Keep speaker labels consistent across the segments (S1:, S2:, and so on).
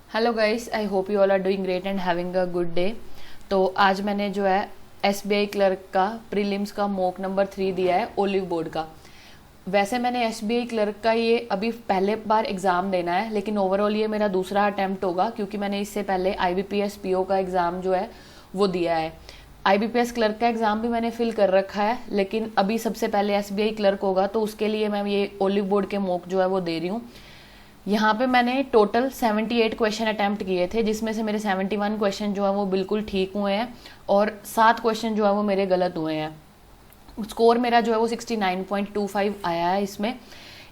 S1: Hello guys, I hope you all are doing great and having a good day. तो आज मैंने जो है एसबीआई क्लर्क का प्रीलिम्स का मॉक नंबर 3 दिया है ओलिव बोर्ड का। वैसे मैंने एसबीआई क्लर्क का ये अभी पहले बार एग्ज़ाम देना है, लेकिन ओवरऑल ये मेरा दूसरा अटैम्प्ट होगा क्योंकि मैंने इससे पहले आईबीपीएस पीओ का एग्ज़ाम जो है वो दिया है। आईबीपीएस क्लर्क का एग्ज़ाम भी मैंने फिल कर रखा है, लेकिन अभी सबसे पहले एसबीआई क्लर्क होगा, तो उसके लिए मैं ये ओलिव बोर्ड के मॉक जो है वो दे रही हूँ। यहाँ पे मैंने टोटल 78 क्वेश्चन अटैम्प्ट किए थे, जिसमें से मेरे 71 क्वेश्चन जो है वो बिल्कुल ठीक हुए हैं और 7 क्वेश्चन जो है वो मेरे गलत हुए हैं। स्कोर मेरा जो है वो 69.25 आया है। इसमें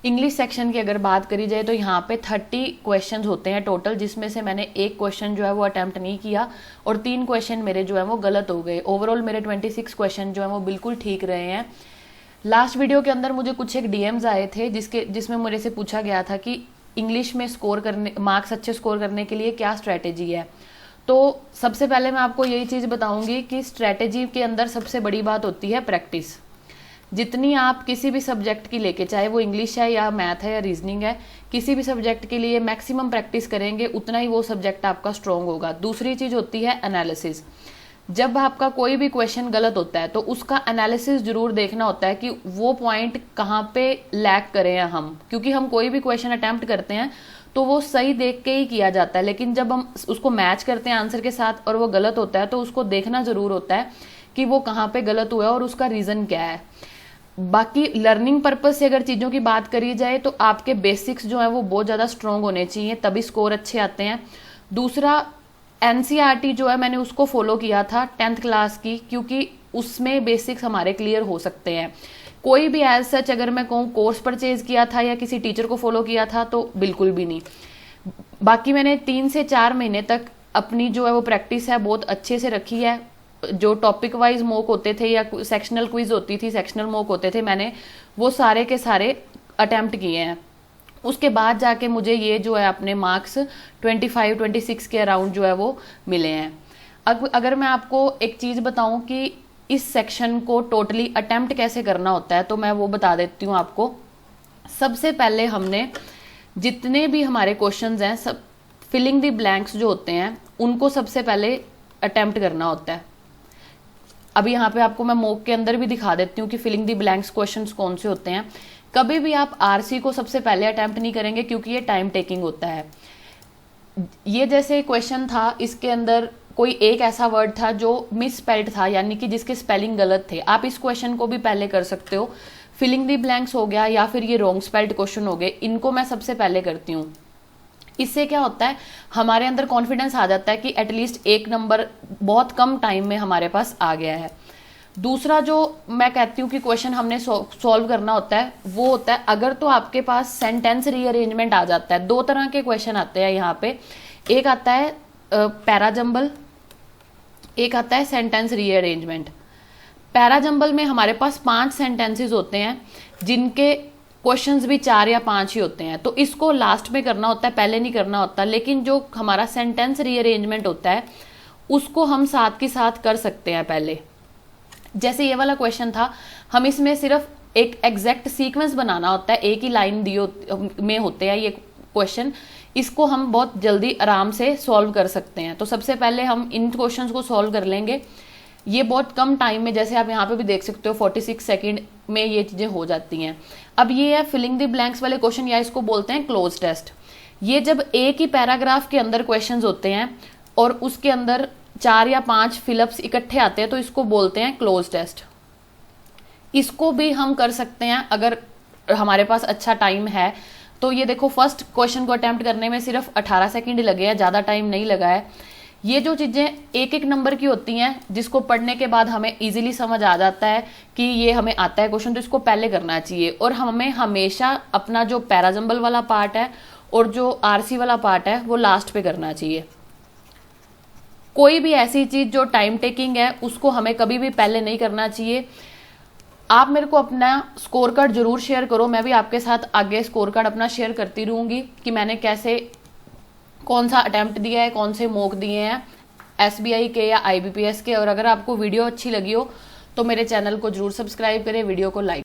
S1: इंग्लिश सेक्शन की अगर बात करी जाए तो यहाँ पे 30 क्वेश्चन होते हैं टोटल, जिसमें से मैंने एक क्वेश्चन जो है वो अटैम्प्ट नहीं किया और 3 क्वेश्चन मेरे जो है वो गलत हो गए। ओवरऑल मेरे 26 क्वेश्चन जो है वो बिल्कुल ठीक रहे हैं। लास्ट वीडियो के अंदर मुझे कुछ एक डीएम्स आए थे जिसमें मुझे से पूछा गया था कि इंग्लिश में मार्क्स अच्छे स्कोर करने के लिए क्या स्ट्रैटेजी है। तो सबसे पहले मैं आपको यही चीज़ बताऊंगी कि स्ट्रैटेजी के अंदर सबसे बड़ी बात होती है प्रैक्टिस। जितनी आप किसी भी सब्जेक्ट की लेके, चाहे वो इंग्लिश है या मैथ है या रीजनिंग है, किसी भी सब्जेक्ट के लिए मैक्सिमम प्रैक्टिस करेंगे उतना ही वो सब्जेक्ट आपका स्ट्रॉन्ग होगा। दूसरी चीज़ होती है एनालिसिस। जब आपका कोई भी क्वेश्चन गलत होता है तो उसका एनालिसिस जरूर देखना होता है कि वो पॉइंट कहाँ पे लैक करें हैं हम, क्योंकि हम कोई भी क्वेश्चन अटेम्प्ट करते हैं तो वो सही देख के ही किया जाता है, लेकिन जब हम उसको मैच करते हैं आंसर के साथ और वो गलत होता है तो उसको देखना जरूर होता है कि वो कहाँ पे गलत हुआ है और उसका रीजन क्या है। बाकी लर्निंग पर्पज से अगर चीज़ों की बात करी जाए तो आपके बेसिक्स जो है वो बहुत ज़्यादा स्ट्रॉन्ग होने चाहिए, तभी स्कोर अच्छे आते हैं। दूसरा, एनसीईआरटी जो है मैंने उसको फॉलो किया था 10th क्लास की, क्योंकि उसमें बेसिक्स हमारे क्लियर हो सकते हैं। कोई भी एज सच अगर मैं कहूँ कोर्स परचेज किया था या किसी टीचर को फॉलो किया था तो बिल्कुल भी नहीं। बाकी मैंने 3 से 4 महीने तक अपनी जो है वो प्रैक्टिस है बहुत अच्छे से रखी है। जो टॉपिक वाइज मॉक होते थे या सेक्शनल क्विज होती थी, सेक्शनल मॉक होते थे, मैंने वो सारे के सारे अटेम्प्ट किए हैं। उसके बाद जाके मुझे ये जो है अपने मार्क्स 25-26 के अराउंड जो है वो मिले हैं। अगर मैं आपको एक चीज़ बताऊं कि इस सेक्शन को टोटली अटेम्प्ट कैसे करना होता है तो मैं वो बता देती हूँ आपको। सबसे पहले हमने जितने भी हमारे क्वेश्चंस हैं, सब फिलिंग द ब्लैंक्स जो होते हैं उनको सबसे पहले अटेम्प्ट करना होता है। अभी यहाँ पे आपको मैं मॉक के अंदर भी दिखा देती हूँ कि फिलिंग द ब्लैंक्स क्वेश्चंस कौन से होते हैं। कभी भी आप आरसी को सबसे पहले अटेम्प्ट नहीं करेंगे क्योंकि ये टाइम टेकिंग होता है। ये जैसे क्वेश्चन था, इसके अंदर कोई एक ऐसा वर्ड था जो मिस स्पेल्ड था, यानी कि जिसके स्पेलिंग गलत थे। आप इस क्वेश्चन को भी पहले कर सकते हो। फिलिंग द ब्लैंक्स हो गया या फिर ये रॉन्ग स्पेल्ड क्वेश्चन हो गए, इनको मैं सबसे पहले करती हूँ। इससे क्या होता है, हमारे अंदर कॉन्फिडेंस आ जाता है कि एटलीस्ट एक नंबर बहुत कम टाइम में हमारे पास आ गया है। दूसरा जो मैं कहती हूँ कि क्वेश्चन हमने सॉल्व करना होता है वो होता है, अगर तो आपके पास सेंटेंस रीअरेंजमेंट आ जाता है। 2 तरह के क्वेश्चन आते हैं यहाँ पे, एक आता है पैराजंबल, एक आता है सेंटेंस रीअरेंजमेंट। पैराजंबल में हमारे पास 5 सेंटेंसेस होते हैं जिनके क्वेश्चंस भी 4 या 5 ही होते हैं, तो इसको लास्ट में करना होता है, पहले नहीं करना होता। लेकिन जो हमारा सेंटेंस रीअरेंजमेंट होता है उसको हम साथ के साथ कर सकते हैं पहले। जैसे ये वाला क्वेश्चन था, हम इसमें सिर्फ एक एग्जैक्ट सीक्वेंस बनाना होता है, एक ही लाइन में होते हैं ये क्वेश्चन। इसको हम बहुत जल्दी आराम से सॉल्व कर सकते हैं। तो सबसे पहले हम इन क्वेश्चंस को सॉल्व कर लेंगे। ये बहुत कम टाइम में, जैसे आप यहाँ पे भी देख सकते हो 46 सेकेंड में ये चीजें हो जाती हैं। अब ये है फिलिंग द ब्लैंक्स वाले क्वेश्चन, या इसको बोलते हैं क्लोज टेस्ट। ये जब एक ही पैराग्राफ के अंदर क्वेश्चन होते हैं और उसके अंदर 4 या 5 फिलअप्स इकट्ठे आते हैं तो इसको बोलते हैं क्लोज टेस्ट। इसको भी हम कर सकते हैं अगर हमारे पास अच्छा टाइम है। तो ये देखो, फर्स्ट क्वेश्चन को अटेम्प्ट करने में सिर्फ 18 सेकंड लगे हैं, ज्यादा टाइम नहीं लगा है। ये जो चीजें एक एक नंबर की होती हैं जिसको पढ़ने के बाद हमें इजीली समझ आ जाता है कि ये हमें आता है क्वेश्चन, तो इसको पहले करना चाहिए। और हमें हमेशा अपना जो पैराजंबल वाला पार्ट है और जो आरसी वाला पार्ट है वो लास्ट पे करना चाहिए। कोई भी ऐसी चीज जो टाइम टेकिंग है उसको हमें कभी भी पहले नहीं करना चाहिए। आप मेरे को अपना स्कोर कार्ड जरूर शेयर करो, मैं भी आपके साथ आगे स्कोर कार्ड अपना शेयर करती रहूंगी कि मैंने कैसे कौन सा अटेम्प्ट दिया है, कौन से मॉक दिए हैं एसबीआई के या आईबीपीएस के। और अगर आपको वीडियो अच्छी लगी हो तो मेरे चैनल को जरूर सब्सक्राइब करें, वीडियो को लाइक